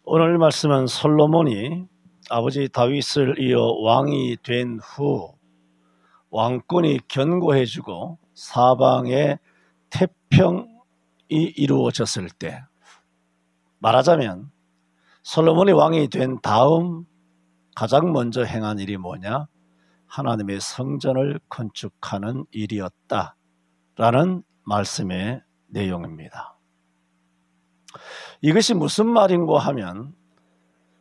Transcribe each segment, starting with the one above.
오늘 말씀은 솔로몬이 아버지 다윗을 이어 왕이 된 후 왕권이 견고해지고 사방에 태평이 이루어졌을 때, 말하자면 솔로몬이 왕이 된 다음 가장 먼저 행한 일이 뭐냐? 하나님의 성전을 건축하는 일이었다라는 말씀의 내용입니다. 이것이 무슨 말인고 하면,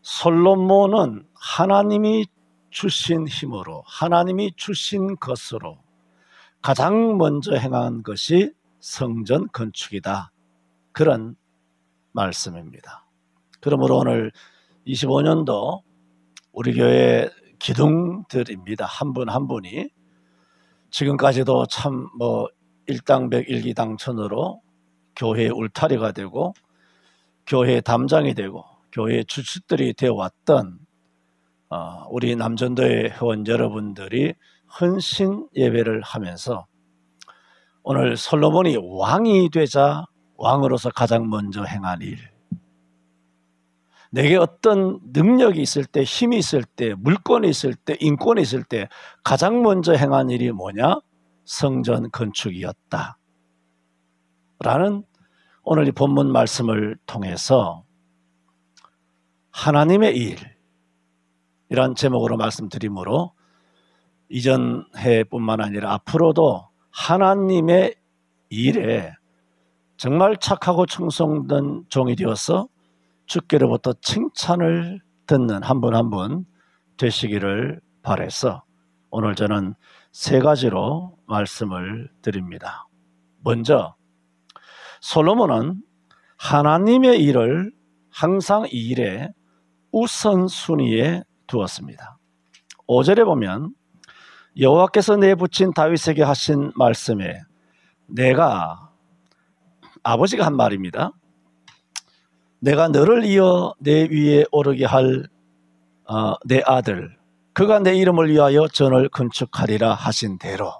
솔로몬은 하나님이 주신 힘으로, 하나님이 주신 것으로 가장 먼저 행한 것이 성전 건축이다, 그런 말씀입니다. 그러므로 오늘 25년도 우리 교회 기둥들입니다. 한 분 한 분이 지금까지도 참 일당백 일기당천으로 교회의 울타리가 되고 교회의 담장이 되고 교회의 주축들이 되어왔던 우리 남전도의 회원 여러분들이 헌신 예배를 하면서 오늘 솔로몬이 왕이 되자 왕으로서 가장 먼저 행한 일, 내게 어떤 능력이 있을 때, 힘이 있을 때, 물권이 있을 때, 인권이 있을 때 가장 먼저 행한 일이 뭐냐? 성전 건축이었다 라는 오늘 이 본문 말씀을 통해서 하나님의 일, 이런 제목으로 말씀드리므로 이전 해뿐만 아니라 앞으로도 하나님의 일에 정말 착하고 충성된 종이 되어서 주께로부터 칭찬을 듣는 한 분 한 분 되시기를 바라서 오늘 저는 세 가지로 말씀을 드립니다. 먼저, 솔로몬은 하나님의 일을 항상 이 일에 우선순위에 두었습니다. 5절에 보면 여호와께서 내붙인 다윗에게 하신 말씀에, 내가, 아버지가 한 말입니다. 내가 너를 이어 내 위에 오르게 할 내 아들, 그가 내 이름을 위하여 전을 건축하리라 하신 대로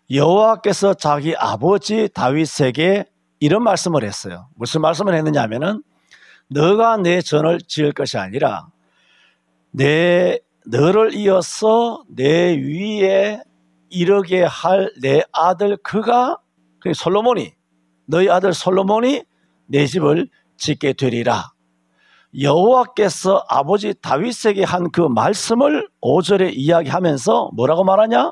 여호와께서 자기 아버지 다윗에게 이런 말씀을 했어요. 무슨 말씀을 했느냐 하면은, 너가 내 전을 지을 것이 아니라 너를 이어서 내 위에 이르게 할 내 아들, 그가, 솔로몬이, 너희 아들 솔로몬이 내 집을 짓게 되리라. 여호와께서 아버지 다윗에게 한 그 말씀을 5절에 이야기하면서 뭐라고 말하냐?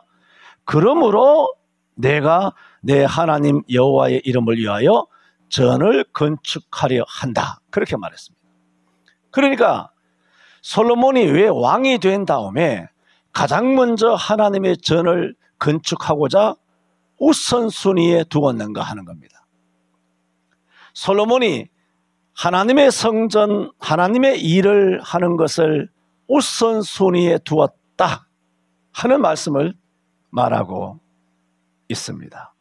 그러므로 내가 내 하나님 여호와의 이름을 위하여 전을 건축하려 한다, 그렇게 말했습니다. 그러니까 솔로몬이 왜 왕이 된 다음에 가장 먼저 하나님의 전을 건축하고자 우선순위에 두었는가 하는 겁니다. 솔로몬이 하나님의 성전, 하나님의 일을 하는 것을 우선순위에 두었다 하는 말씀을 말하고 있습니다.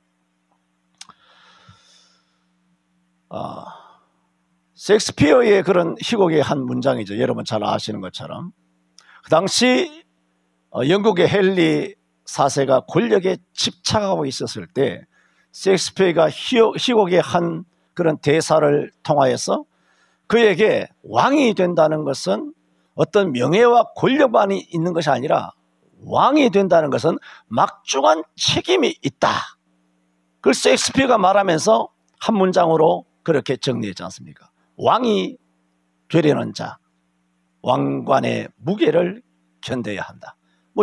셰익스피어의 그런 희곡의 한 문장이죠. 여러분 잘 아시는 것처럼, 그 당시 영국의 헨리 4세가 권력에 집착하고 있었을 때 셰익스피어가 희곡의 한 그런 대사를 통하여서 그에게 왕이 된다는 것은 어떤 명예와 권력만이 있는 것이 아니라 왕이 된다는 것은 막중한 책임이 있다, 그걸 셰익스피어가 말하면서 한 문장으로 그렇게 정리했지 않습니까? 왕이 되려는 자, 왕관의 무게를 견뎌야 한다.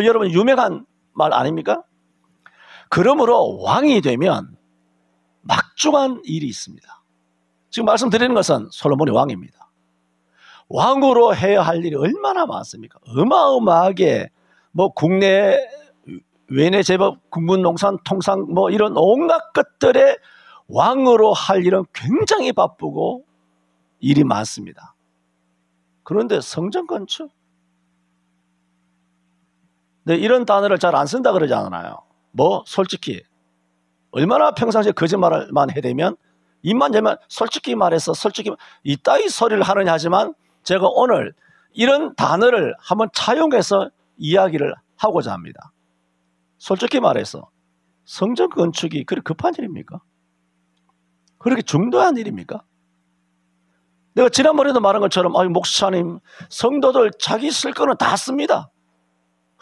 여러분 유명한 말 아닙니까? 그러므로 왕이 되면 막중한 일이 있습니다. 지금 말씀드리는 것은 솔로몬이 왕입니다. 왕으로 해야 할 일이 얼마나 많습니까? 어마어마하게 국내 외내 제법, 국문, 농산, 통상 이런 온갖 것들에 왕으로 할 일은 굉장히 바쁘고 일이 많습니다. 그런데 성전 건축? 네, 이런 단어를 잘 안 쓴다 그러지 않아요. 솔직히 얼마나 평상시에 거짓말만 해대면 입만 열면 솔직히 말해서 솔직히 이따위 소리를 하느냐 하지만, 제가 오늘 이런 단어를 한번 차용해서 이야기를 하고자 합니다. 솔직히 말해서 성전 건축이 그렇게 급한 일입니까? 그렇게 중요한 일입니까? 내가 지난번에도 말한 것처럼 목사님, 성도들 자기 쓸 거는 다 씁니다.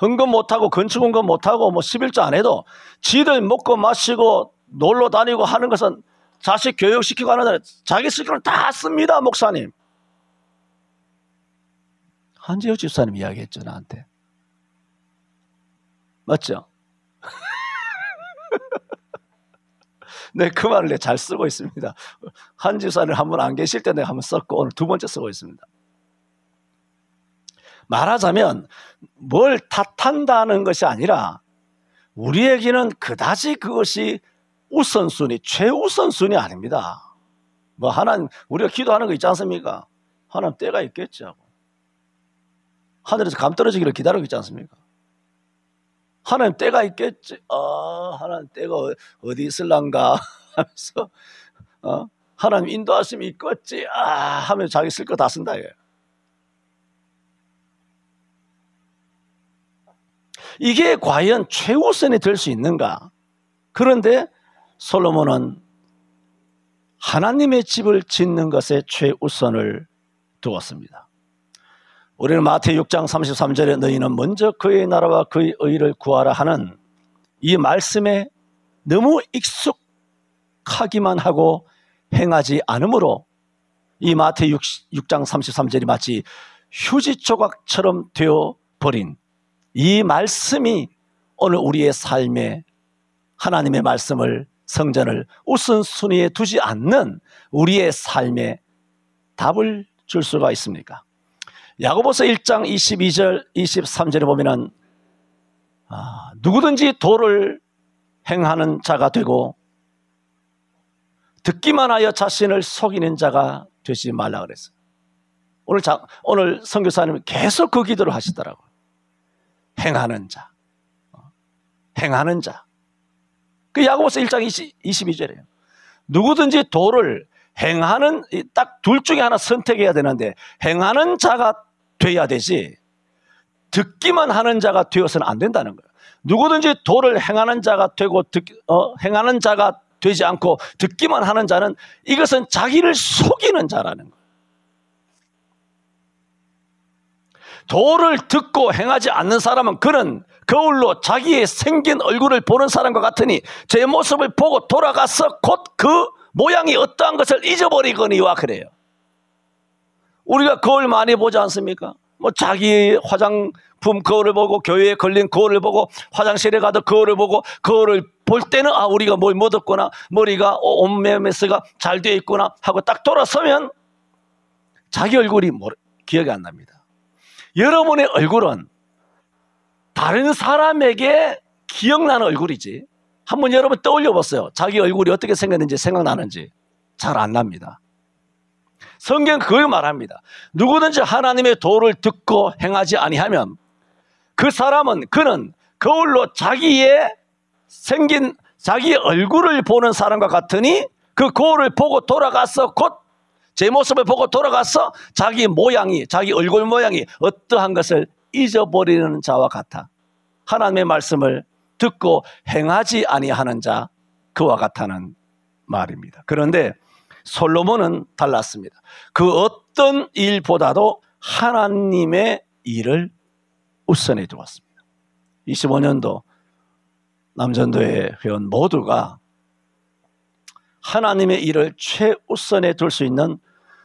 헌금 못하고 건축헌금 못하고 11조 안 해도 지들 먹고 마시고 놀러 다니고 하는 것은 자식 교육시키고 하는 데 자기 쓸 거는 다 씁니다. 목사님. 한지호 집사님 이야기했죠, 나한테. 맞죠? 네, 그 말을 잘 쓰고 있습니다. 한 집사님 한 분 안 계실 때 내가 한번 썼고 오늘 두 번째 쓰고 있습니다. 말하자면 뭘 탓한다는 것이 아니라 우리에게는 그다지 그것이 우선순위, 최우선순위 아닙니다. 하나님, 우리가 기도하는 거 있지 않습니까? 하나님 때가 있겠죠. 하늘에서 감 떨어지기를 기다리고 있지 않습니까? 하나님 때가 있겠지. 하나님 때가 어디 있을란가 하면서 하나님 인도하심이 있겠지. 하면서 자기 쓸 거 다 쓴다. 이게 과연 최우선이 될 수 있는가? 그런데 솔로몬은 하나님의 집을 짓는 것에 최우선을 두었습니다. 우리는 마태복음 6장 33절에 너희는 먼저 그의 나라와 그의 의를 구하라 하는 이 말씀에 너무 익숙하기만 하고 행하지 않으므로 이 마태복음 6장 33절이 마치 휴지 조각처럼 되어버린 이 말씀이 오늘 우리의 삶에 하나님의 말씀을, 성전을 우선순위에 두지 않는 우리의 삶에 답을 줄 수가 있습니까? 야고보서 1장 22절 23절에 보면은 누구든지 도를 행하는 자가 되고 듣기만 하여 자신을 속이는 자가 되지 말라 그랬어요. 오늘 선교사님은 계속 그 기도를 하시더라고요. 행하는 자, 행하는 자. 그 야고보서 1장 22절이에요. 누구든지 도를 행하는, 딱 둘 중에 하나 선택해야 되는데 행하는 자가 돼야 되지 듣기만 하는 자가 되어서는 안 된다는 거예요. 누구든지 도를 행하는 자가 되고 행하는 자가 되지 않고 듣기만 하는 자는 이것은 자기를 속이는 자라는 거예요. 도를 듣고 행하지 않는 사람은 그는 거울로 자기의 생긴 얼굴을 보는 사람과 같으니 제 모습을 보고 돌아가서 곧 그 모양이 어떠한 것을 잊어버리거니와 그래요. 우리가 거울 많이 보지 않습니까? 자기 화장품 거울을 보고 교회에 걸린 거울을 보고 화장실에 가도 거울을 보고 거울을 볼 때는 우리가 뭘 묻었구나, 머리가 온메메스가 잘 되어 있구나 하고 딱 돌아서면 자기 얼굴이 기억이 안 납니다. 여러분의 얼굴은 다른 사람에게 기억나는 얼굴이지 한번 여러분 떠올려 보세요. 자기 얼굴이 어떻게 생겼는지 생각나는지 잘 안 납니다. 성경은 그걸 말합니다. 누구든지 하나님의 도를 듣고 행하지 아니하면 그 사람은 그는 거울로 자기의 생긴 자기 얼굴을 보는 사람과 같으니 그 거울을 보고 돌아가서 곧 제 모습을 보고 돌아가서 자기 모양이, 자기 얼굴 모양이 어떠한 것을 잊어버리는 자와 같아. 하나님의 말씀을 듣고 행하지 아니하는 자, 그와 같다는 말입니다. 그런데 솔로몬은 달랐습니다. 그 어떤 일보다도 하나님의 일을 우선해 두었습니다. 25년도 남전도의 회원 모두가 하나님의 일을 최우선에 둘 수 있는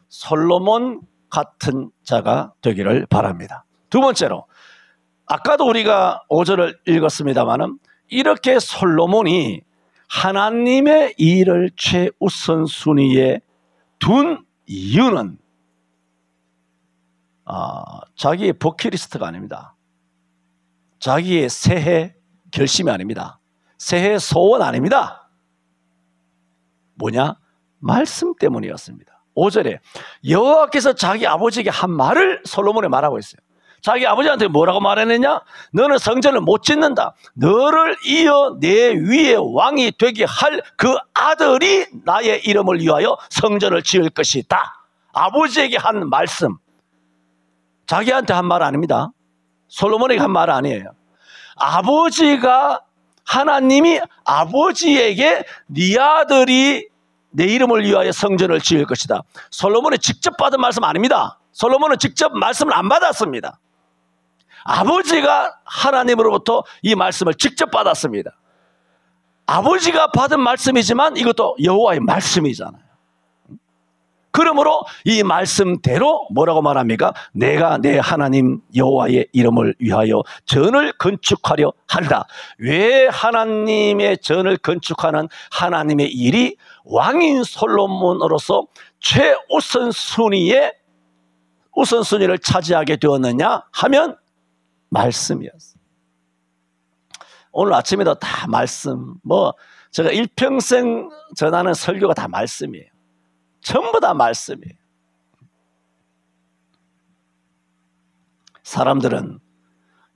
솔로몬 같은 자가 되기를 바랍니다. 두 번째로, 아까도 우리가 5절을 읽었습니다마는 이렇게 솔로몬이 하나님의 일을 최우선 순위에 둔 이유는 자기의 버킷리스트가 아닙니다. 자기의 새해 결심이 아닙니다. 새해 소원 아닙니다. 뭐냐? 말씀 때문이었습니다. 5절에 여호와께서 자기 아버지에게 한 말을 솔로몬에 말하고 있어요. 자기 아버지한테 뭐라고 말했느냐? 너는 성전을 못 짓는다. 너를 이어 내 위에 왕이 되게 할 그 아들이 나의 이름을 위하여 성전을 지을 것이다. 아버지에게 한 말씀. 자기한테 한 말 아닙니다. 솔로몬에게 한 말 아니에요. 아버지가, 하나님이 아버지에게 네 아들이 내 이름을 위하여 성전을 지을 것이다. 솔로몬이 직접 받은 말씀 아닙니다. 솔로몬은 직접 말씀을 안 받았습니다. 아버지가 하나님으로부터 이 말씀을 직접 받았습니다. 아버지가 받은 말씀이지만 이것도 여호와의 말씀이잖아요. 그러므로 이 말씀대로 뭐라고 말합니까? 내가 내 하나님 여호와의 이름을 위하여 전을 건축하려 한다. 왜 하나님의 전을 건축하는 하나님의 일이 왕인 솔로몬으로서 우선순위를 차지하게 되었느냐 하면 말씀이었어요. 오늘 아침에도 다 말씀, 제가 일평생 전하는 설교가 다 말씀이에요. 전부 다 말씀이에요. 사람들은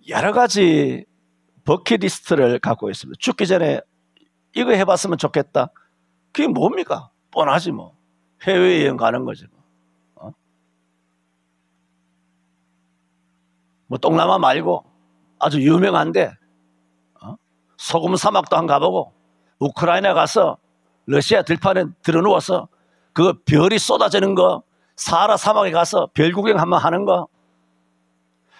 여러 가지 버킷리스트를 갖고 있습니다. 죽기 전에 이거 해봤으면 좋겠다. 그게 뭡니까? 뻔하지 뭐. 해외여행 가는 거지 뭐. 뭐 동남아 말고 아주 유명한데 소금 사막도 한 가보고 우크라이나 가서 러시아 들판에 들어누워서 그 별이 쏟아지는 거, 사하라 사막에 가서 별 구경 한번 하는 거,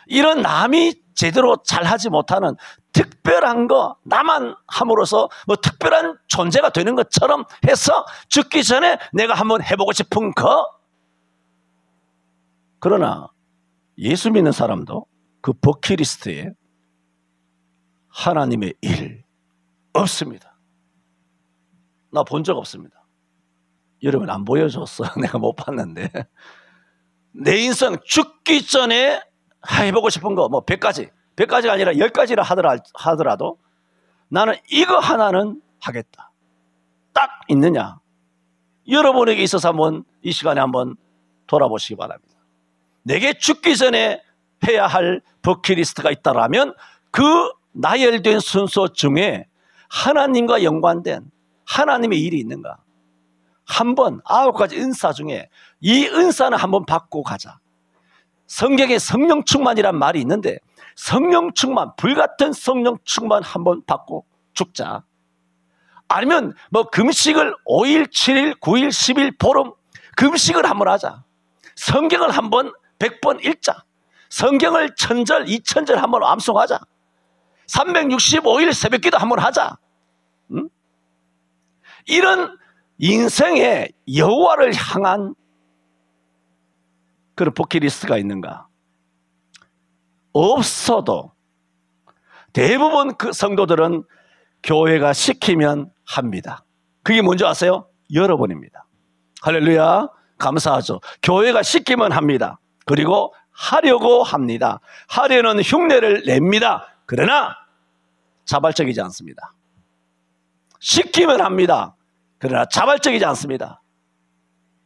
이런 남이 제대로 잘하지 못하는 특별한 거 나만 함으로써 뭐 특별한 존재가 되는 것처럼 해서 죽기 전에 내가 한번 해보고 싶은 거. 그러나 예수 믿는 사람도 그 버킷리스트에 하나님의 일 없습니다. 나 본 적 없습니다. 여러분 안 보여줬어. 내가 못 봤는데. 내 인생 죽기 전에 해보고 싶은 거 뭐 100가지가 아니라 10가지라 하더라도 나는 이거 하나는 하겠다. 딱 있느냐? 여러분에게 있어서 한번 이 시간에 한번 돌아보시기 바랍니다. 내게 죽기 전에 해야 할 버킷리스트가 있다라면 그 나열된 순서 중에 하나님과 연관된 하나님의 일이 있는가? 한번 9가지 은사 중에 이 은사는 한번 받고 가자. 성경에 성령 충만이란 말이 있는데 성령 충만, 불같은 성령 충만 한번 받고 죽자. 아니면 뭐 금식을 5일, 7일, 9일, 10일, 보름 금식을 한번 하자. 성경을 한번 100번 읽자. 성경을 1000절, 2000절 한번 암송하자. 365일 새벽기도 한번 하자. 응? 이런 인생에 여호와를 향한 그런 버킷리스트가 있는가? 없어도 대부분 그 성도들은 교회가 시키면 합니다. 그게 뭔지 아세요? 여러분입니다. 할렐루야. 감사하죠. 교회가 시키면 합니다. 그리고 하려고 합니다. 하려는 흉내를 냅니다. 그러나 자발적이지 않습니다. 시키면 합니다. 그러나 자발적이지 않습니다.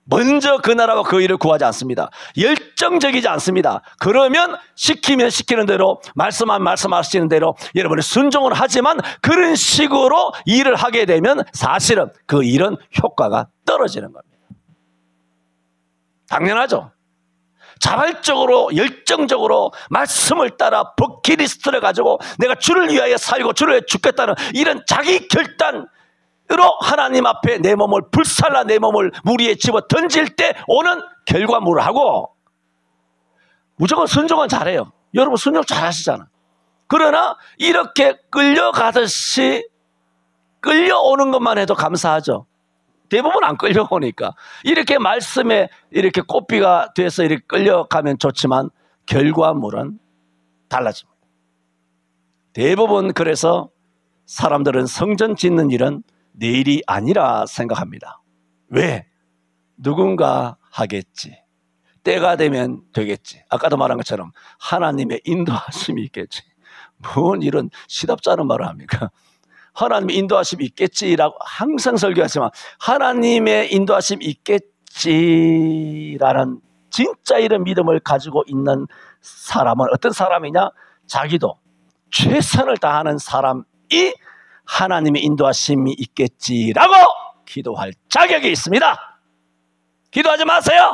먼저 그 나라와 그 일을 구하지 않습니다. 열정적이지 않습니다. 그러면 시키면 시키는 대로, 말씀하면 말씀하시는 대로 여러분이 순종을 하지만 그런 식으로 일을 하게 되면 사실은 그 일은 효과가 떨어지는 겁니다. 당연하죠. 자발적으로 열정적으로 말씀을 따라 버킷리스트를 가지고 내가 주를 위하여 살고 주를 위하여 죽겠다는 이런 자기 결단으로 하나님 앞에 내 몸을 불살라 내 몸을 물 위에 집어 던질 때 오는 결과물하고 무조건 순종은 잘해요. 여러분 순종 잘하시잖아. 그러나 이렇게 끌려가듯이 끌려오는 것만 해도 감사하죠. 대부분 안 끌려오니까 이렇게 말씀에 이렇게 꽃비가 돼서 이렇게 끌려가면 좋지만 결과물은 달라집니다. 대부분 그래서 사람들은 성전 짓는 일은 내 일이 아니라 생각합니다. 왜? 누군가 하겠지. 때가 되면 되겠지. 아까도 말한 것처럼 하나님의 인도하심이 있겠지. 뭔 이런 시답잖은 말을 합니까? 하나님의 인도하심이 있겠지라고 항상 설교하지만 하나님의 인도하심이 있겠지라는 진짜 이런 믿음을 가지고 있는 사람은 어떤 사람이냐? 자기도 최선을 다하는 사람이 하나님의 인도하심이 있겠지라고 기도할 자격이 있습니다. 기도하지 마세요.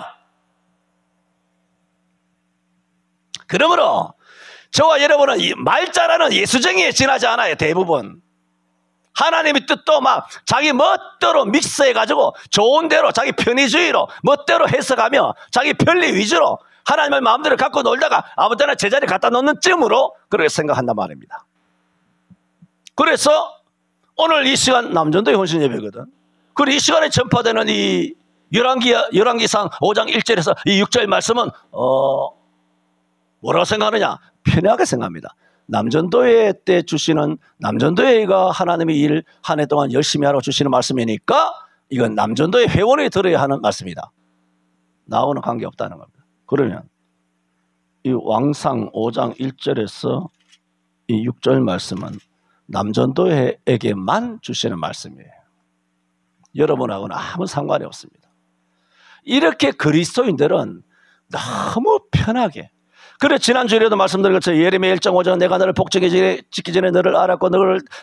그러므로 저와 여러분은 이 말자라는 예수쟁이에 지나지 않아요. 대부분 하나님의 뜻도 막 자기 멋대로 믹스해가지고 좋은 대로 자기 편의주의로 멋대로 해석하며 자기 편리 위주로 하나님의 마음대로 갖고 놀다가 아무 때나 제자리 갖다 놓는 쯤으로 그렇게 생각한단 말입니다. 그래서 오늘 이 시간 남전도의 혼신 예배거든. 그리고 이 시간에 전파되는 이 열왕기상 5장 1절에서 이 6절 말씀은 뭐라고 생각하느냐? 편하게 생각합니다. 남전도회 때 주시는 남전도회가 하나님의 일 한 해 동안 열심히 하라고 주시는 말씀이니까 이건 남전도회 회원이 들어야 하는 말씀이다. 나하고는 관계없다는 겁니다. 그러면 이 왕상 5장 1절에서 이 6절 말씀은 남전도회에게만 주시는 말씀이에요. 여러분하고는 아무 상관이 없습니다. 이렇게 그리스도인들은 너무 편하게, 그래 지난주에도 말씀드린 것처럼 예레미야 1장 5절 내가 너를 복종하기 전에 너를 알았고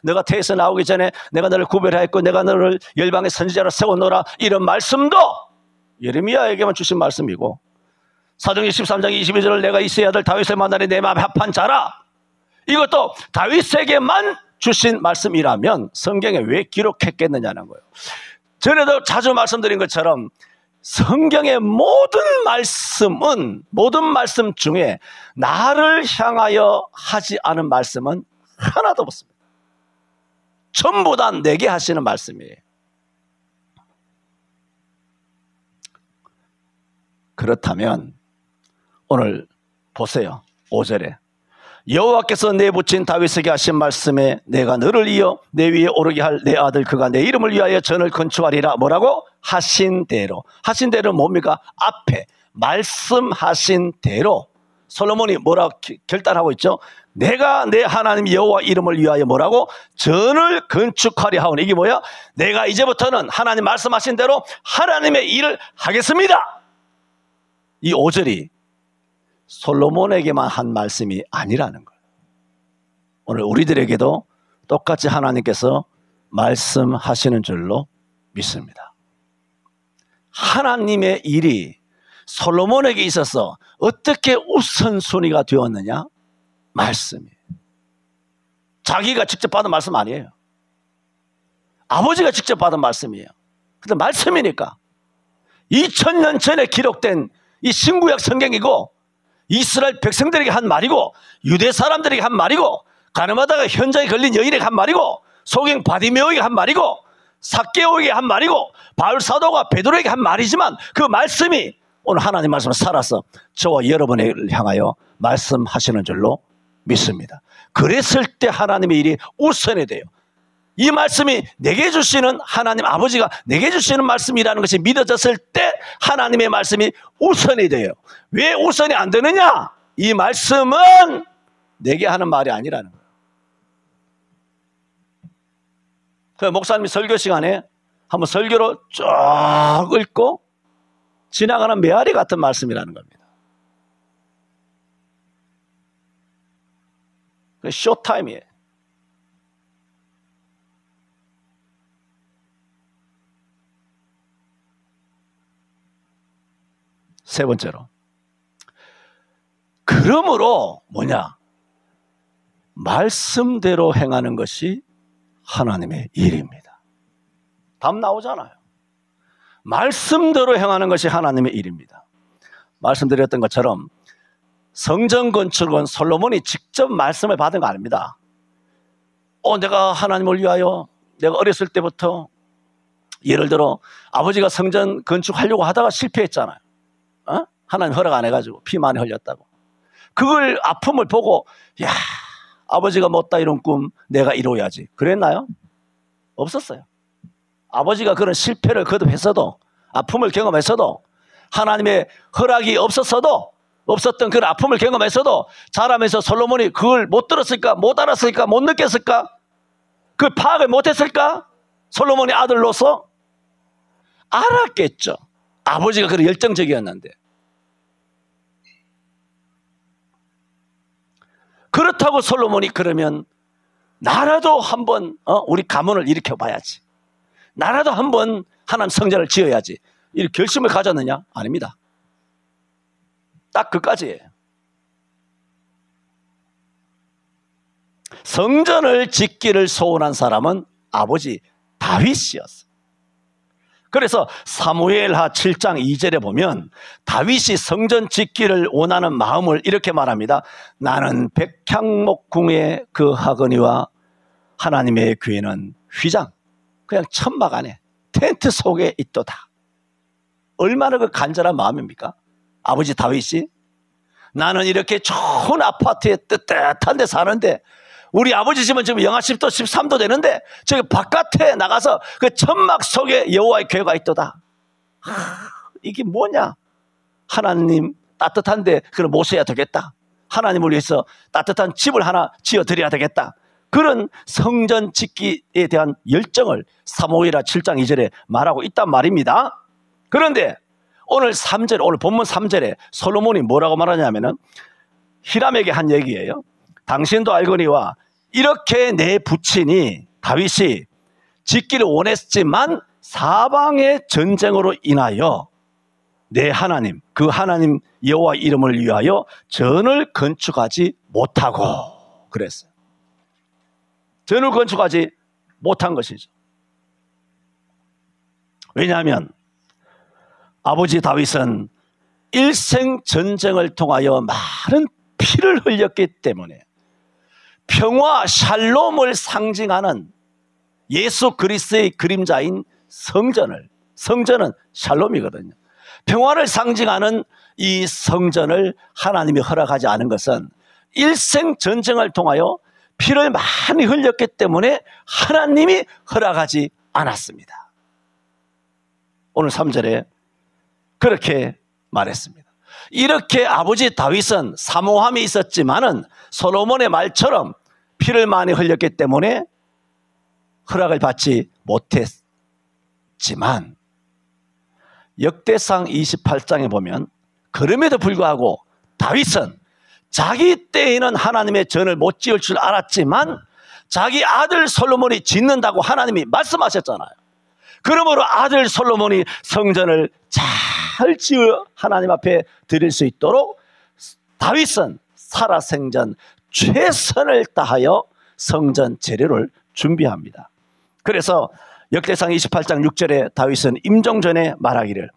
너가 태에서 나오기 전에 내가 너를 구별하였고 내가 너를 열방의 선지자로 세워놓으라, 이런 말씀도 예레미야에게만 주신 말씀이고, 사도행전 13장 22절을 내가 이새의 아들 다윗을 만나니 내 마음에 합한 자라, 이것도 다윗에게만 주신 말씀이라면 성경에 왜 기록했겠느냐는 거예요. 전에도 자주 말씀드린 것처럼 성경의 모든 말씀 중에 나를 향하여 하지 않은 말씀은 하나도 없습니다. 전부 다 내게 하시는 말씀이에요. 그렇다면 오늘 보세요. 5절에 여호와께서 내 부친 다윗에게 하신 말씀에 내가 너를 이어 내 위에 오르게 할 내 아들 그가 내 이름을 위하여 전을 건축하리라. 뭐라고? 하신 대로. 하신 대로는 뭡니까? 앞에 말씀하신 대로 솔로몬이 뭐라고 결단하고 있죠? 내가 내 하나님 여호와 이름을 위하여 뭐라고? 전을 건축하리 하오니, 이게 뭐야? 내가 이제부터는 하나님 말씀하신 대로 하나님의 일을 하겠습니다. 이 5절이 솔로몬에게만 한 말씀이 아니라는 거예요. 오늘 우리들에게도 똑같이 하나님께서 말씀하시는 줄로 믿습니다. 하나님의 일이 솔로몬에게 있어서 어떻게 우선순위가 되었느냐? 말씀이에요. 자기가 직접 받은 말씀 아니에요. 아버지가 직접 받은 말씀이에요. 근데 말씀이니까 2000년 전에 기록된 이 신구약 성경이고, 이스라엘 백성들에게 한 말이고, 유대 사람들에게 한 말이고, 가늠하다가 현장에 걸린 여인에게 한 말이고, 소경 바디메오에게 한 말이고, 삭개오에게 한 말이고, 바울 사도가 베드로에게 한 말이지만 그 말씀이 오늘 하나님 말씀을 살아서 저와 여러분을 향하여 말씀하시는 줄로 믿습니다. 그랬을 때 하나님의 일이 우선이 돼요. 이 말씀이 내게 주시는 하나님 아버지가 내게 주시는 말씀이라는 것이 믿어졌을 때 하나님의 말씀이 우선이 돼요. 왜 우선이 안 되느냐? 이 말씀은 내게 하는 말이 아니라는 거예요. 그 목사님이 설교 시간에 한번 설교로 쭉 읽고 지나가는 메아리 같은 말씀이라는 겁니다. 그 쇼타임이에요. 세 번째로, 그러므로 뭐냐? 말씀대로 행하는 것이 하나님의 일입니다. 답 나오잖아요. 말씀대로 행하는 것이 하나님의 일입니다. 말씀드렸던 것처럼 성전 건축은 솔로몬이 직접 말씀을 받은 거 아닙니다. 내가 하나님을 위하여 내가 어렸을 때부터 예를 들어 아버지가 성전 건축하려고 하다가 실패했잖아요. 하나님 허락 안 해가지고 피 많이 흘렸다고. 그걸 아픔을 보고 야, 아버지가 못다 이룬 꿈 내가 이루어야지 그랬나요? 없었어요. 아버지가 그런 실패를 거듭했어도, 아픔을 경험했어도, 하나님의 허락이 없었던 그런 아픔을 경험했어도 자라면서 솔로몬이 그걸 못 들었을까, 못 알았을까, 못 느꼈을까, 그 파악을 못했을까? 솔로몬의 아들로서 알았겠죠. 아버지가 그런 열정적이었는데. 그렇다고 솔로몬이 그러면 나라도 한번 우리 가문을 일으켜 봐야지, 나라도 한번 하나님 성전을 지어야지, 이 결심을 가졌느냐? 아닙니다. 딱 그까지예요. 성전을 짓기를 소원한 사람은 아버지 다윗이었어요. 그래서 사무엘하 7장 2절에 보면 다윗이 성전 짓기를 원하는 마음을 이렇게 말합니다. 나는 백향목궁에 거하거니와 하나님의 교회는 휘장, 그냥 천막 안에 텐트 속에 있도다. 얼마나 그 간절한 마음입니까? 아버지 다윗이 나는 이렇게 좋은 아파트에 뜨뜻한 데 사는데 우리 아버지 집은 지금 영하 10도 13도 되는데 저기 바깥에 나가서 그 천막 속에 여호와의 교회가 있도다. 이게 뭐냐? 하나님 따뜻한데 그걸 모셔야 되겠다. 하나님을 위해서 따뜻한 집을 하나 지어드려야 되겠다. 그런 성전 짓기에 대한 열정을 사무엘하 7장 2절에 말하고 있단 말입니다. 그런데 오늘 3절, 오늘 본문 3절에 솔로몬이 뭐라고 말하냐면은 히람에게 한 얘기예요. 당신도 알거니와 이렇게 내 부친이 다윗이 짓기를 원했지만 사방의 전쟁으로 인하여 내 하나님, 그 하나님 여호와 이름을 위하여 전을 건축하지 못하고 그랬어요. 전을 건축하지 못한 것이죠. 왜냐하면 아버지 다윗은 일생 전쟁을 통하여 많은 피를 흘렸기 때문에 평화 샬롬을 상징하는 예수 그리스도의 그림자인 성전은 샬롬이거든요. 평화를 상징하는 이 성전을 하나님이 허락하지 않은 것은 일생 전쟁을 통하여 피를 많이 흘렸기 때문에 하나님이 허락하지 않았습니다. 오늘 3절에 그렇게 말했습니다. 이렇게 아버지 다윗은 사모함이 있었지만은 솔로몬의 말처럼 피를 많이 흘렸기 때문에 허락을 받지 못했지만 역대상 28장에 보면 그럼에도 불구하고 다윗은 자기 때에는 하나님의 전을 못 지을 줄 알았지만 자기 아들 솔로몬이 짓는다고 하나님이 말씀하셨잖아요. 그러므로 아들 솔로몬이 성전을 잘 지어 하나님 앞에 드릴 수 있도록 다윗은 살아생전 최선을 다하여 성전 재료를 준비합니다. 그래서 역대상 28장 6절에 다윗은 임종 전에 말하기를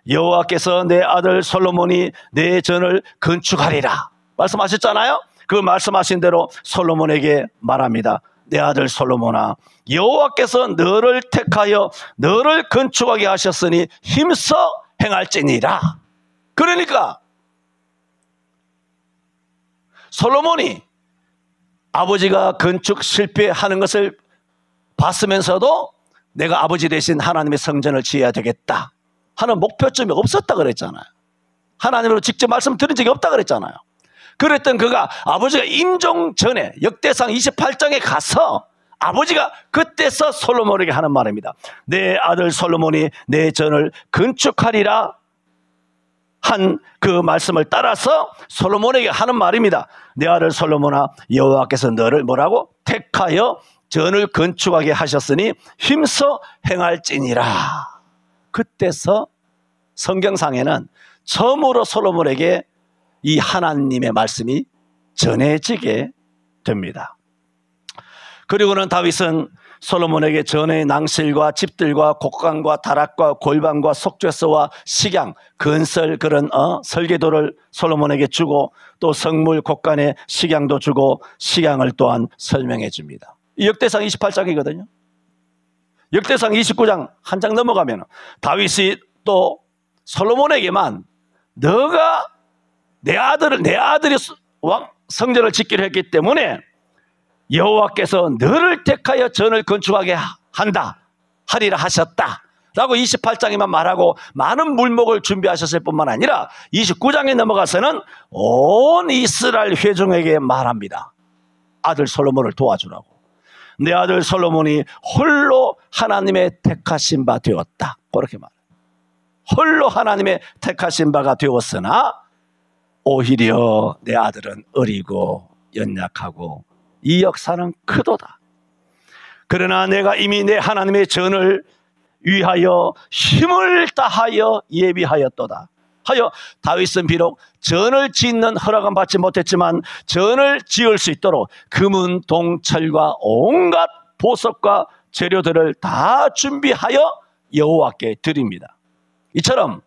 여호와께서 내 아들 솔로몬이 내 전을 건축하리라 말씀하셨잖아요. 그 말씀하신 대로 솔로몬에게 말합니다. 내 아들 솔로몬아, 여호와께서 너를 택하여 너를 건축하게 하셨으니 힘써 행할지니라. 그러니까 솔로몬이 아버지가 건축 실패하는 것을 봤으면서도 내가 아버지 대신 하나님의 성전을 지어야 되겠다 하는 목표점이 없었다 그랬잖아요. 하나님으로 직접 말씀 들은 적이 없다 그랬잖아요. 그랬던 그가 아버지가 임종 전에 역대상 28장에 가서 아버지가 그때서 솔로몬에게 하는 말입니다. 내 아들 솔로몬이 내 전을 건축하리라 한 그 말씀을 따라서 솔로몬에게 하는 말입니다. 내 아들 솔로몬아, 여호와께서 너를 뭐라고? 택하여 전을 건축하게 하셨으니 힘써 행할지니라. 그때서 성경상에는 처음으로 솔로몬에게 이 하나님의 말씀이 전해지게 됩니다. 그리고는 다윗은 솔로몬에게 전의 낭실과 집들과 곡간과 다락과 골방과 속죄소와 식양, 건설 그런 설계도를 솔로몬에게 주고 또 성물 곡간에 식양도 주고 식양을 또한 설명해 줍니다. 역대상 28장이거든요. 역대상 29장 한 장 넘어가면 다윗이 또 솔로몬에게만 너가 내 아들이 성전을 짓기로 했기 때문에 여호와께서 너를 택하여 전을 건축하게 하리라 하셨다 라고 28장에만 말하고 많은 물목을 준비하셨을 뿐만 아니라 29장에 넘어가서는 온 이스라엘 회중에게 말합니다. 아들 솔로몬을 도와주라고. 내 아들 솔로몬이 홀로 하나님의 택하신 바 되었다. 그렇게 말해요. 홀로 하나님의 택하신 바가 되었으나 오히려 내 아들은 어리고 연약하고 이 역사는 크도다. 그러나 내가 이미 내 하나님의 전을 위하여 힘을 다하여 예비하였도다 하여 다윗은 비록 전을 짓는 허락은 받지 못했지만 전을 지을 수 있도록 금은 동철과 온갖 보석과 재료들을 다 준비하여 여호와께 드립니다. 이처럼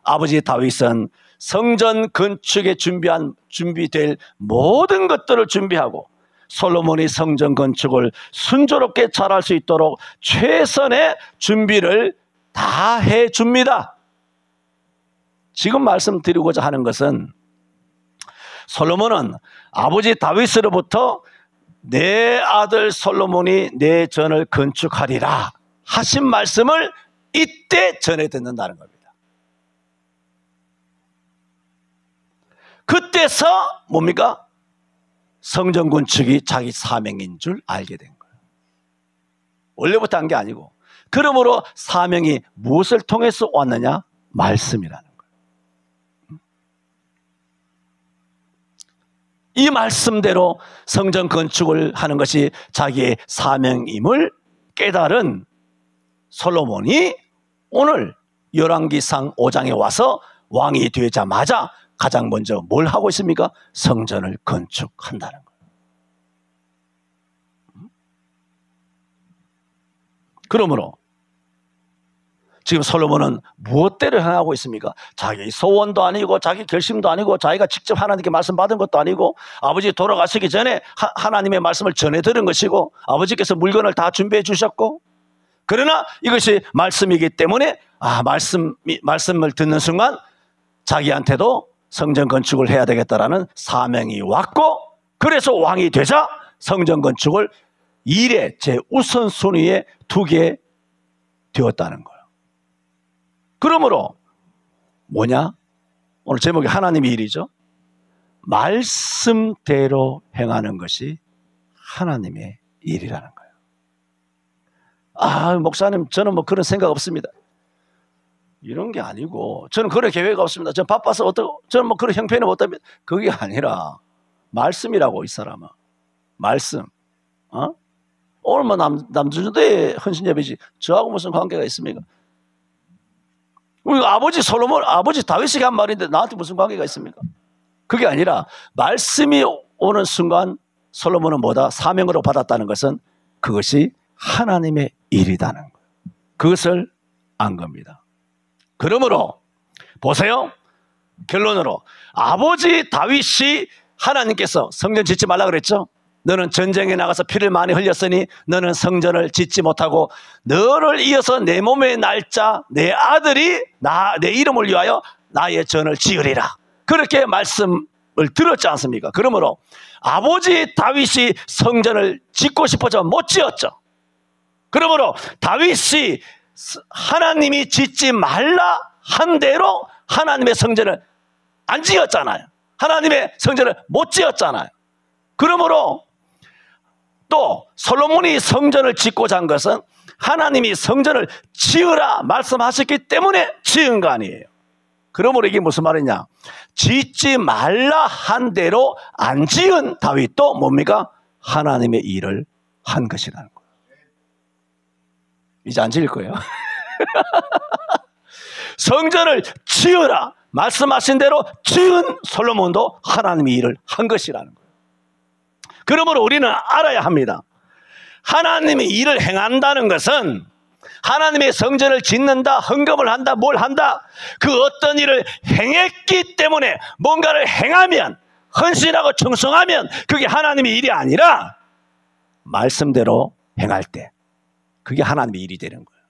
아버지 다윗은 성전 건축에 준비될 모든 것들을 준비하고 솔로몬이 성전 건축을 순조롭게 잘할 수 있도록 최선의 준비를 다 해줍니다. 지금 말씀드리고자 하는 것은 솔로몬은 아버지 다윗으로부터 내 아들 솔로몬이 내 전을 건축하리라 하신 말씀을 이때 전해 듣는다는 겁니다. 그때서 뭡니까? 성전 건축이 자기 사명인 줄 알게 된 거예요. 원래부터 한 게 아니고. 그러므로 사명이 무엇을 통해서 왔느냐? 말씀이라는 거예요. 이 말씀대로 성전 건축을 하는 것이 자기의 사명임을 깨달은 솔로몬이 오늘 열왕기상 5장에 와서 왕이 되자마자 가장 먼저 뭘 하고 있습니까? 성전을 건축한다는 거예요. 그러므로 지금 솔로몬은 무엇대로 행하고 있습니까? 자기 소원도 아니고 자기 결심도 아니고 자기가 직접 하나님께 말씀 받은 것도 아니고 아버지 돌아가시기 전에 하나님의 말씀을 전해 들은 것이고 아버지께서 물건을 다 준비해 주셨고 그러나 이것이 말씀이기 때문에 말씀을 듣는 순간 자기한테도 성전 건축을 해야 되겠다라는 사명이 왔고 그래서 왕이 되자 성전 건축을 일의 제 우선순위에 두게 되었다는 거예요. 그러므로 뭐냐? 오늘 제목이 하나님의 일이죠. 말씀대로 행하는 것이 하나님의 일이라는 거예요. 목사님 저는 뭐 그런 생각 없습니다. 이런 게 아니고 저는 그런 계획이 없습니다. 저는 바빠서 저는 뭐 그런 형편이 못합니다. 그게 아니라 말씀이라고 이 사람은. 말씀. 오늘 뭐 남주대의 헌신예배지 저하고 무슨 관계가 있습니까? 우리 아버지 솔로몬, 아버지 다윗이 한 말인데 나한테 무슨 관계가 있습니까? 그게 아니라 말씀이 오는 순간 솔로몬은 뭐다? 사명으로 받았다는 것은 그것이 하나님의 일이라는 거예요. 그것을 안 겁니다. 그러므로 보세요. 결론으로 아버지 다윗이 하나님께서 성전 짓지 말라 그랬죠. 너는 전쟁에 나가서 피를 많이 흘렸으니 너는 성전을 짓지 못하고 너를 이어서 내 몸의 날짜 내 아들이 내 이름을 위하여 나의 전을 지으리라. 그렇게 말씀을 들었지 않습니까? 그러므로 아버지 다윗이 성전을 짓고 싶어서 못 지었죠. 그러므로 다윗이 하나님이 짓지 말라 한 대로 하나님의 성전을 안 지었잖아요. 하나님의 성전을 못 지었잖아요. 그러므로 또 솔로몬이 성전을 짓고자 한 것은 하나님이 성전을 지으라 말씀하셨기 때문에 지은 거 아니에요. 그러므로 이게 무슨 말이냐? 짓지 말라 한 대로 안 지은 다윗도 뭡니까? 하나님의 일을 한 것이라는 거예요. 이제 안 지을 거예요. 성전을 지으라 말씀하신 대로 지은 솔로몬도 하나님의 일을 한 것이라는 거예요. 그러므로 우리는 알아야 합니다. 하나님의 일을 행한다는 것은 하나님의 성전을 짓는다, 헌금을 한다, 뭘 한다, 그 어떤 일을 행했기 때문에 뭔가를 행하면, 헌신하고 충성하면 그게 하나님의 일이 아니라 말씀대로 행할 때 그게 하나님의 일이 되는 거예요.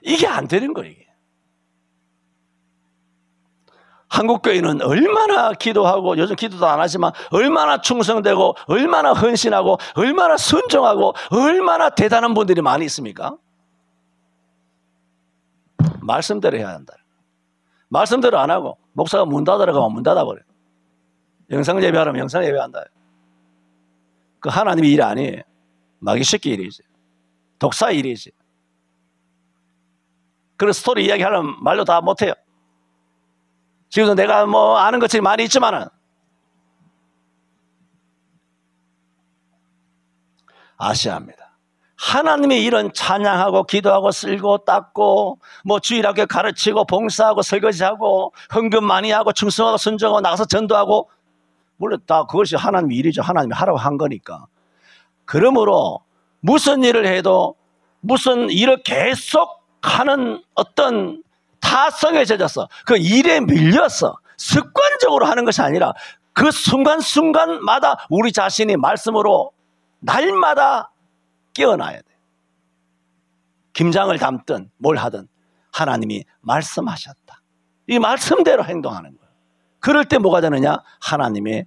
이게 안 되는 거예요. 이게. 한국교회는 얼마나 기도하고 요즘 기도도 안 하지만 얼마나 충성되고 얼마나 헌신하고 얼마나 순종하고 얼마나 대단한 분들이 많이 있습니까? 말씀대로 해야 한다. 말씀대로 안 하고 목사가 문 닫으라고 하면 문 닫아버려요. 영상 예배하라면 영상 예배한다. 그 하나님의 일이 아니에요. 마귀 새끼 일이지. 독사 일이지. 그런 스토리 이야기하려면 말로 다 못해요. 지금도 내가 뭐 아는 것들이 많이 있지만은 아셔야 합니다. 하나님의 일은 찬양하고 기도하고 쓸고 닦고 뭐 주일학교 가르치고 봉사하고 설거지하고 헌금 많이 하고 충성하고 순종하고 나가서 전도하고 물론 다 그것이 하나님의 일이죠. 하나님이 하라고 한 거니까. 그러므로 무슨 일을 해도 무슨 일을 계속 하는 어떤 타성에 젖어서 그 일에 밀려서 습관적으로 하는 것이 아니라 그 순간순간마다 우리 자신이 말씀으로 날마다 깨어나야 돼. 김장을 담든 뭘 하든 하나님이 말씀하셨다. 이 말씀대로 행동하는 거예요. 그럴 때 뭐가 되느냐? 하나님의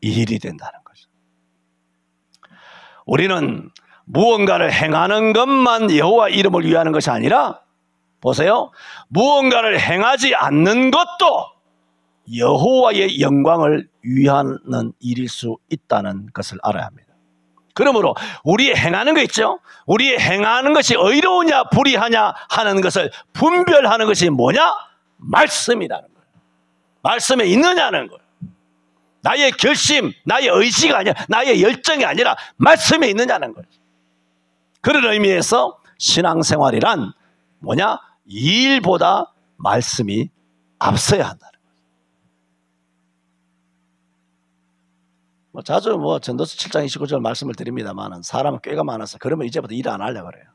일이 된다는 거죠. 우리는 무언가를 행하는 것만 여호와 이름을 위하는 것이 아니라, 보세요, 무언가를 행하지 않는 것도 여호와의 영광을 위하는 일일 수 있다는 것을 알아야 합니다. 그러므로 우리 행하는 거 있죠? 우리 행하는 것이 의로우냐 불의하냐 하는 것을 분별하는 것이 뭐냐? 말씀이라는 거예요. 말씀에 있느냐는 거예요. 나의 결심, 나의 의지가 아니라, 나의 열정이 아니라 말씀에 있느냐는 거예요. 그런 의미에서 신앙생활이란 뭐냐? 일보다 말씀이 앞서야 한다는 거예요. 자주 전도서 7장 29절 말씀을 드립니다만 사람은 꾀가 많아서 그러면 이제부터 일 안 하려고 그래요.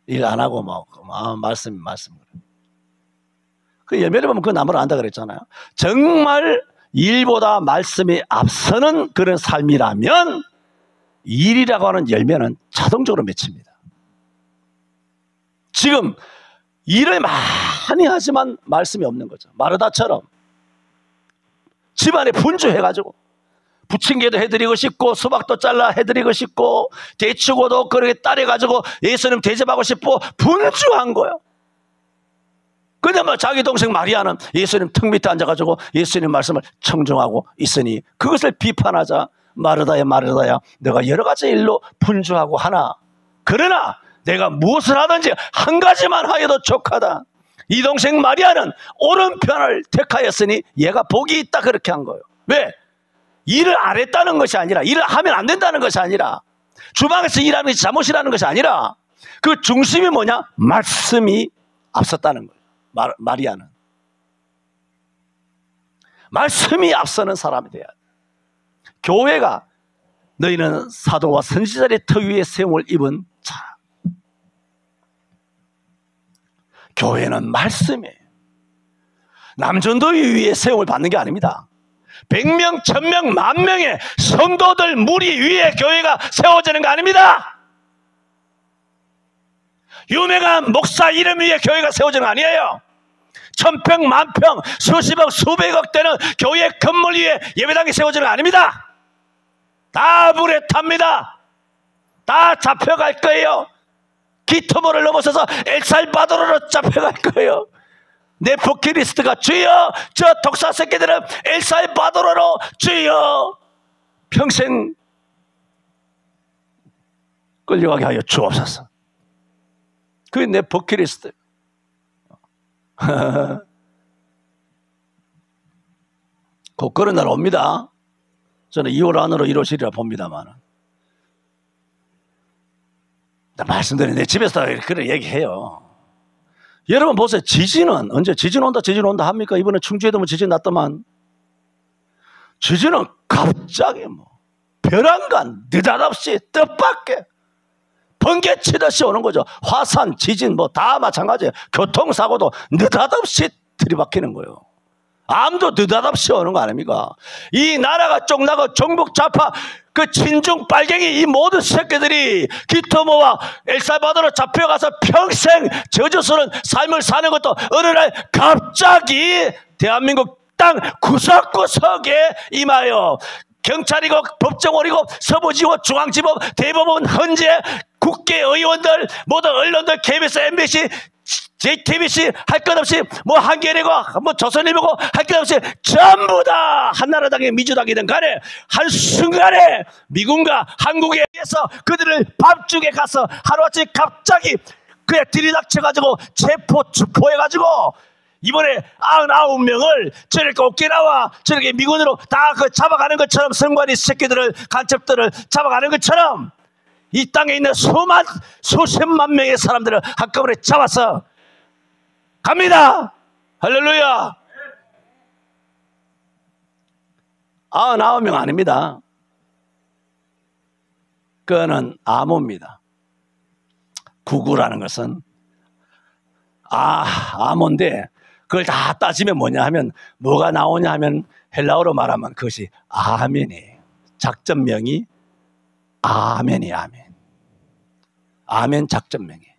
일 안 하고 말씀. 그 열매를 보면 그 나무를 안다 그랬잖아요. 정말 일보다 말씀이 앞서는 그런 삶이라면 일이라고 하는 열매는 자동적으로 맺힙니다. 지금 일을 많이 하지만 말씀이 없는 거죠. 마르다처럼 집안에 분주해가지고 부침개도 해드리고 싶고 수박도 잘라 해드리고 싶고 대추고도 그렇게 따려가지고 예수님 대접하고 싶고 분주한 거예요. 근데 자기 동생 마리아는 예수님 턱 밑에 앉아가지고 예수님 말씀을 청중하고 있으니 그것을 비판하자 마르다야 너가 여러 가지 일로 분주하고 하나, 그러나 내가 무엇을 하든지 한 가지만 하여도 족하다. 이 동생 마리아는 오른편을 택하였으니 얘가 복이 있다, 그렇게 한 거예요. 왜? 일을 안 했다는 것이 아니라, 일을 하면 안 된다는 것이 아니라, 주방에서 일하는 것이 잘못이라는 것이 아니라 그 중심이 뭐냐? 말씀이 앞섰다는 거예요. 마리아는 말씀이 앞서는 사람이 돼야 돼. 교회가 너희는 사도와 선지자의 터 위에 세움을 입은 자. 교회는 말씀이에요. 남전도위 위에 세움을 받는 게 아닙니다. 100명, 1000명, 10,000명의 성도들 무리 위에 교회가 세워지는 거 아닙니다. 유명한 목사 이름 위에 교회가 세워지는 거 아니에요. 1000평, 10,000평, 수십억, 수백억 되는 교회 건물 위에 예배당이 세워지는 거 아닙니다. 다 불에 탑니다. 다 잡혀갈 거예요. 기토모를 넘어서서 엘살바도르로 잡혀갈 거예요. 내 버킷리스트가 주여, 저 독사 새끼들은 엘살바도르로 주여 평생 끌려가게 하여 주옵소서. 그게 내 버킷리스트. 곧 그런 날 옵니다. 저는 2월 안으로 이루어지리라 봅니다만, 말씀드린 내 집에서 그런 얘기해요. 여러분 보세요. 지진은 언제 지진 온다 합니까? 이번에 충주에도 지진 났더만, 지진은 갑자기 벼랑간 느닷없이 뜻밖의 번개치듯이 오는 거죠. 화산, 지진 다 마찬가지예요. 교통사고도 느닷없이 들이박히는 거예요. 암도 느닷없이 오는 거 아닙니까? 이 나라가 쫑나고 종북 좌파 그 친중 빨갱이 이 모든 새끼들이 기토모와 엘살바도르 잡혀가서 평생 저주스러운 삶을 사는 것도 어느 날 갑자기 대한민국 땅 구석구석에 임하여 경찰이고 법정원이고 서부지법 중앙지법 대법원 헌재 국회의원들 모든 언론들 KBS MBC JTBC 할 것 없이 한겨레고 조선일보고 할 것 없이 전부 다 한나라당의 민주당이든 간에 한순간에 미군과 한국에 의해서 그들을 밤중에 가서 하루아침에 갑자기 그냥 들이닥쳐가지고 체포해가지고 이번에 99명을 저렇게 오키나와 저렇게 미군으로 다 잡아가는 것처럼 선관위 새끼들을 간첩들을 잡아가는 것처럼 이 땅에 있는 수십만 명의 사람들을 한꺼번에 잡아서 갑니다. 할렐루야. 99명 아닙니다. 그거는 암호입니다. 구구라는 것은 암호인데 그걸 다 따지면 뭐냐 하면 뭐가 나오냐 하면 헬라어로 말하면 그것이 아멘이에요. 작전명이 아멘이에요. 아멘. 아멘 작전명이에요.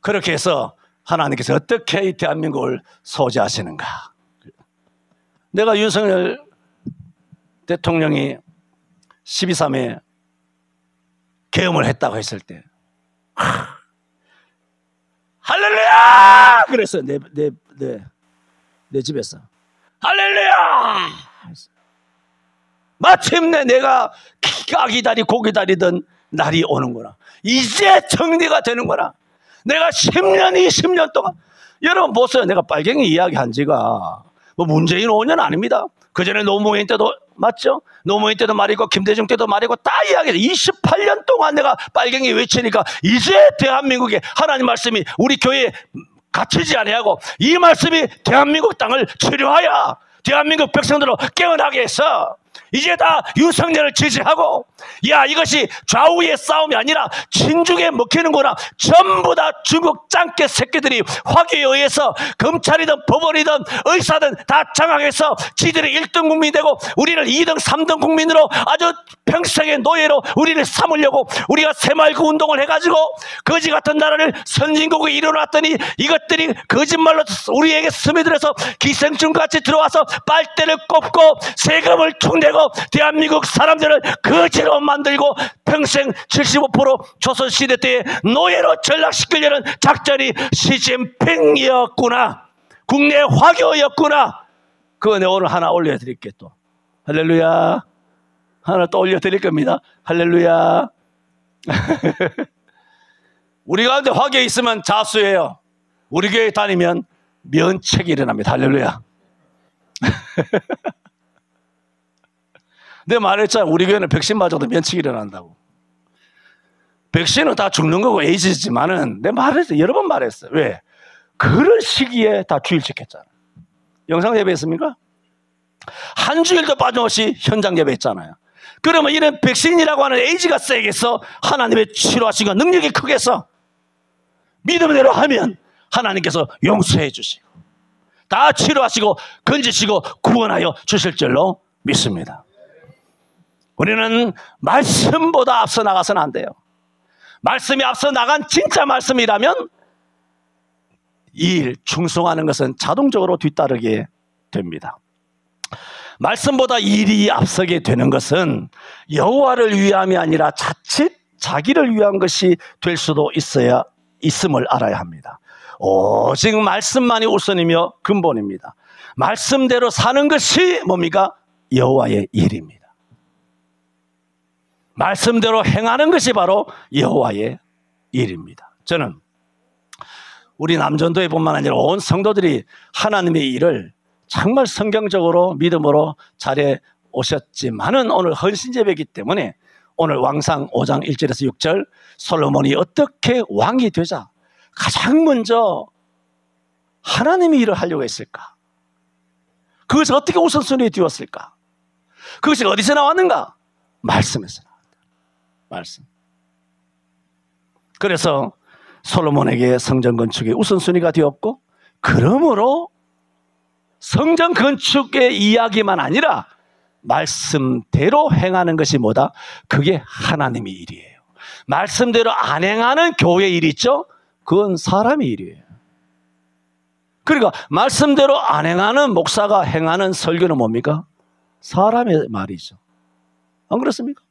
그렇게 해서 하나님께서 어떻게 이 대한민국을 소지하시는가. 내가 윤석열 대통령이 12.3에 계엄을 했다고 했을 때 할렐루야! 그랬어요. 내 집에서 할렐루야! 마침내 내가 기다리고 기다리던 날이 오는구나. 이제 정리가 되는구나. 내가 10년, 20년 동안 여러분 보세요. 내가 빨갱이 이야기한 지가 뭐 문재인 5년 아닙니다. 그전에 노무현 때도 맞죠? 노무현 때도 말이고 김대중 때도 말이고 다 이야기해서 28년 동안 내가 빨갱이 외치니까 이제 대한민국에 하나님 말씀이 우리 교회에 갇히지 아니하고 이 말씀이 대한민국 땅을 치료하여 대한민국 백성들로 깨어나게 해서 이제 다 윤석열을 지지하고 야 이것이 좌우의 싸움이 아니라 진중에 먹히는구나. 전부 다 중국 짱깨 새끼들이 화교에 의해서 검찰이든 법원이든 의사든 다 장악해서 지들이 1등 국민이 되고 우리를 2등 3등 국민으로 아주 평생의 노예로 우리를 삼으려고 우리가 새마을구 운동을 해가지고 거지 같은 나라를 선진국에 이뤄놨더니 이것들이 거짓말로 우리에게 스며들어서 기생충같이 들어와서 빨대를 꼽고 세금을 축내고 대한민국 사람들을 거지로 만들고 평생 75% 조선시대 때의 노예로 전락시키려는 작전이 시진핑이었구나. 국내 화교였구나. 그거 내가 오늘 하나 올려드릴게 또. 할렐루야. 하나 또 올려드릴 겁니다. 할렐루야. 우리 가운데 화교 있으면 자수해요. 우리 교회 다니면 면책이 일어납니다. 할렐루야. 내가 말했잖아. 우리 교회는 백신 맞아도 면책이 일어난다고. 백신은 다 죽는 거고 에이즈지만은 내가 말했어. 여러 번 말했어. 왜? 그런 시기에 다 주일 지켰잖아. 영상 예배했습니까? 한 주일도 빠짐없이 현장 예배했잖아요. 그러면 이런 백신이라고 하는 에이즈가 세겠어? 하나님의 치료하시고 능력이 크겠어? 믿음대로 하면 하나님께서 용서해 주시고 다 치료하시고 건지시고 구원하여 주실 줄로 믿습니다. 우리는 말씀보다 앞서 나가서는 안 돼요. 말씀이 앞서 나간 진짜 말씀이라면 이 일 충성하는 것은 자동적으로 뒤따르게 됩니다. 말씀보다 일이 앞서게 되는 것은 여호와를 위함이 아니라 자칫 자기를 위한 것이 될 수도 있음을 알아야 합니다. 오직 말씀만이 우선이며 근본입니다. 말씀대로 사는 것이 뭡니까? 여호와의 일입니다. 말씀대로 행하는 것이 바로 여호와의 일입니다. 저는 우리 남전도에 뿐만 아니라 온 성도들이 하나님의 일을 정말 성경적으로 믿음으로 잘해 오셨지만은 오늘 헌신제배이기 때문에 오늘 왕상 5장 1절에서 6절 솔로몬이 어떻게 왕이 되자 가장 먼저 하나님의 일을 하려고 했을까? 그것을 어떻게 우선순위에 띄웠을까? 그것이 어디서 나왔는가? 말씀에서 나왔다. 말씀. 그래서 솔로몬에게 성전 건축의 우선순위가 되었고 그러므로 성전 건축의 이야기만 아니라 말씀대로 행하는 것이 뭐다? 그게 하나님의 일이에요. 말씀대로 안 행하는 교회 일 있죠? 그건 사람의 일이에요. 그러니까 말씀대로 안 행하는 목사가 행하는 설교는 뭡니까? 사람의 말이죠. 안 그렇습니까?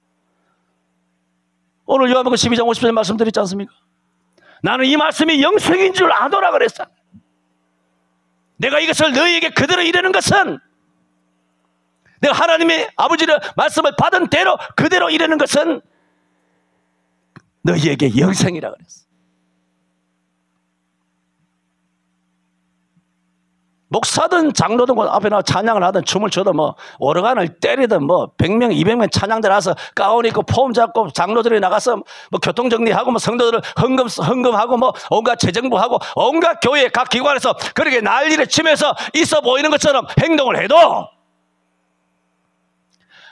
오늘 요한복음 12장 50절 말씀드렸지 않습니까? 나는 이 말씀이 영생인 줄 아노라 그랬어. 내가 이것을 너희에게 그대로 이르는 것은 내가 하나님의 아버지의 말씀을 받은 대로 그대로 이르는 것은 너희에게 영생이라 그랬어. 목사든 장로든 앞에 나와 찬양을 하든 춤을 춰든 뭐 오르간을 때리든 뭐 100명 200명 찬양들 와서 가운 입고 폼 잡고 장로들이 나가서 뭐 교통정리하고 뭐 성도들을 헌금하고 뭐 온갖 재정부하고 온갖 교회 각 기관에서 그렇게 난리를 치면서 있어 보이는 것처럼 행동을 해도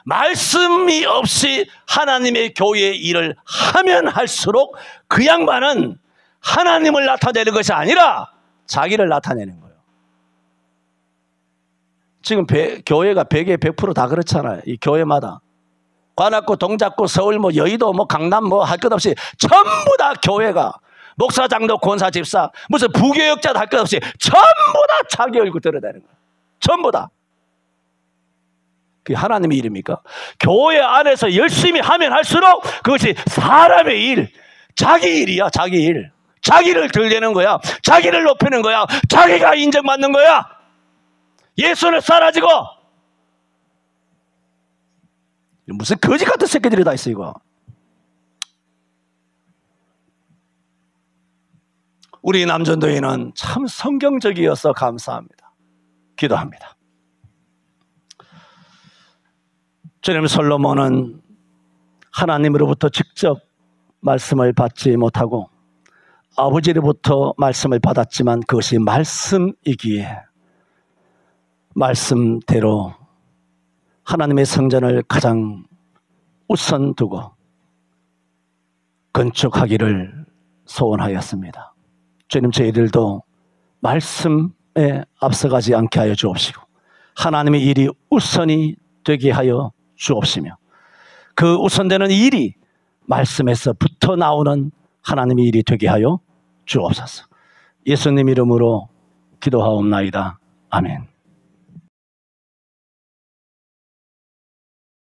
말씀이 없이 하나님의 교회의 일을 하면 할수록 그 양반은 하나님을 나타내는 것이 아니라 자기를 나타내는 거예요. 지금 교회가 100에 100% 다 그렇잖아요. 이 교회마다. 관악구, 동작구, 서울, 여의도, 강남 할 것 없이 전부 다 교회가 목사, 장로, 권사, 집사, 무슨 부교역자도 할 것 없이 전부 다 자기 얼굴 드러내는 거예요. 전부 다. 그게 하나님의 일입니까? 교회 안에서 열심히 하면 할수록 그것이 사람의 일, 자기 일이야, 자기 일. 자기를 들리는 거야. 자기를 높이는 거야. 자기가 인정받는 거야. 예수는 사라지고. 무슨 거지 같은 새끼들이 다 있어 이거. 우리 남전도인은 참 성경적이어서 감사합니다. 기도합니다. 주님, 솔로몬은 하나님으로부터 직접 말씀을 받지 못하고 아버지로부터 말씀을 받았지만 그것이 말씀이기에 말씀대로 하나님의 성전을 가장 우선 두고 건축하기를 소원하였습니다. 주님, 저희들도 말씀에 앞서가지 않게 하여 주옵시고 하나님의 일이 우선이 되게 하여 주옵시며 그 우선되는 일이 말씀에서부터 나오는 하나님의 일이 되게 하여 주옵소서. 예수님 이름으로 기도하옵나이다. 아멘.